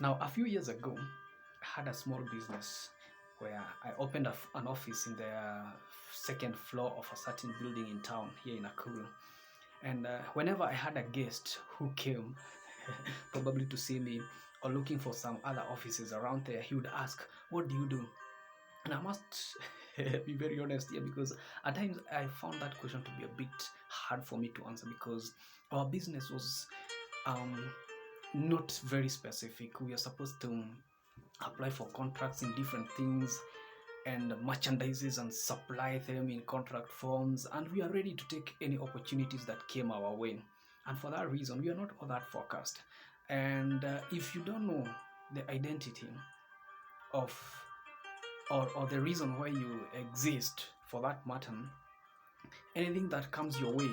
Now, a few years ago, I had a small business where I opened an office in the second floor of a certain building in town here in Nakuru. And whenever I had a guest who came, probably to see me or looking for some other offices around there, he would ask, "What do you do?" And I must be very honest here, because at times I found that question to be a bit hard for me to answer, because our business was um, not very specific. We are supposed to apply for contracts in different things and merchandises and supply them in contract forms, and we are ready to take any opportunities that came our way. And for that reason, we are not all that focused. And if you don't know the identity of or the reason why you exist, for that matter, anything that comes your way,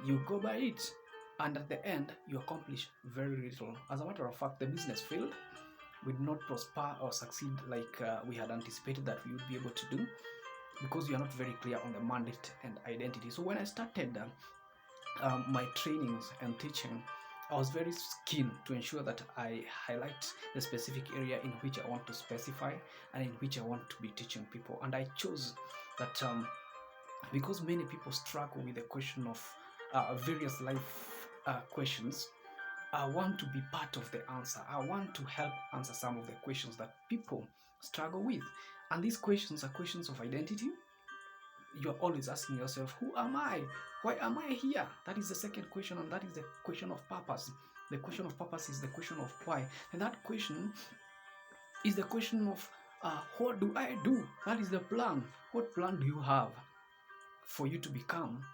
you go by it, and at the end you accomplish very little. As a matter of fact, the business failed. We did not prosper or succeed like we had anticipated that we would be able to do, because we are not very clear on the mandate and identity. So when I started my trainings and teaching, I was very keen to ensure that I highlight the specific area in which I want to specify and in which I want to be teaching people. And I chose that because many people struggle with the question of various life questions. I want to be part of the answer. I want to help answer some of the questions that people struggle with. And these questions are questions of identity. You're always asking yourself, who am I? Why am I here? That is the second question, and that is the question of purpose. The question of purpose is the question of why. And that question is the question of what do I do? That is the plan. What plan do you have for you to become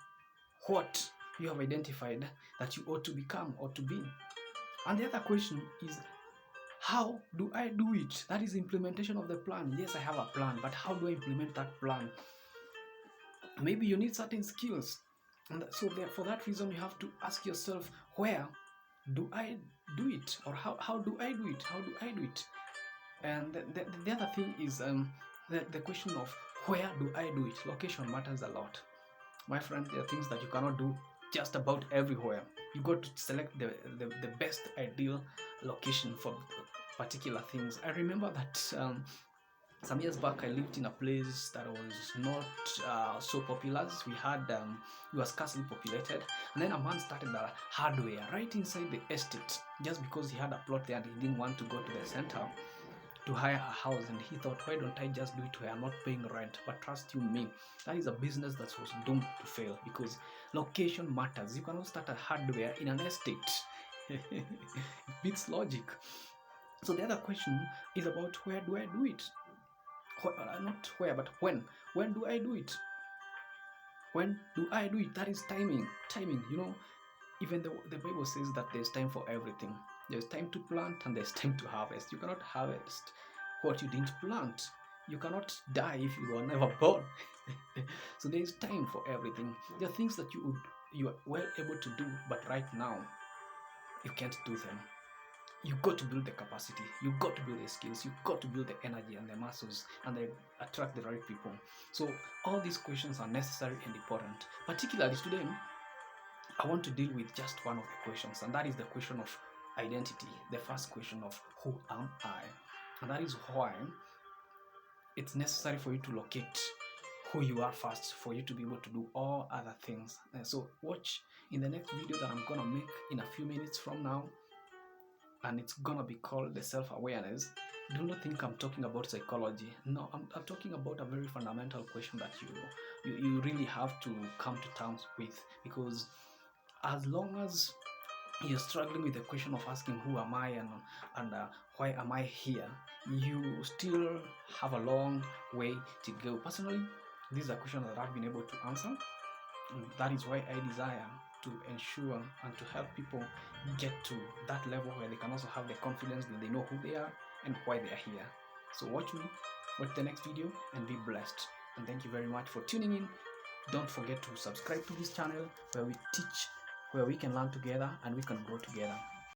what you have identified that you ought to become or to be? And the other question is, how do I do it? That is implementation of the plan. Yes, I have a plan, but how do I implement that plan? Maybe you need certain skills. And so for that reason, you have to ask yourself, where do I do it? Or how do I do it? How do I do it? And the other thing is the question of where do I do it? Location matters a lot. My friend, there are things that you cannot do just about everywhere. You got to select the best ideal location for particular things. I remember that some years back I lived in a place that was not so popular. We had it was scarcely populated, and then a man started a hardware right inside the estate, just because he had a plot there and he didn't want to go to the center to hire a house. And he thought, why don't I just do it where I'm not paying rent? But trust you me, that is a business that was doomed to fail, because location matters. You cannot start a hardware in an estate. It beats logic. So the other question is about, where do I do it? Not where, but when. When do I do it? When do I do it? That is timing. Timing, even the Bible says that there's time for everything. There's time to plant and there's time to harvest. You cannot harvest what you didn't plant. You cannot die if you were never born. So there is time for everything. There are things that you are well able to do, but right now you can't do them. You got to build the capacity, you got to build the skills, you got to build the energy and the muscles, and then attract the right people. So all these questions are necessary and important. Particularly today, I want to deal with just one of the questions, and that is the question of identity. The first question of who am I? And that is why it's necessary for you to locate who you are first, for you to be able to do all other things. And so watch in the next video that I'm gonna make in a few minutes from now, and it's gonna be called the self-awareness. Do not think I'm talking about psychology. No, I'm talking about a very fundamental question that you really have to come to terms with, because as long as you're struggling with the question of asking who am I and why am I here, you still have a long way to go. Personally, this is a question that I've been able to answer, and that is why I desire to ensure and to help people get to that level where they can also have the confidence that they know who they are and why they are here. So watch the next video, and be blessed. And thank you very much for tuning in. Don't forget to subscribe to this channel, where we teach, where we can learn together and we can grow together.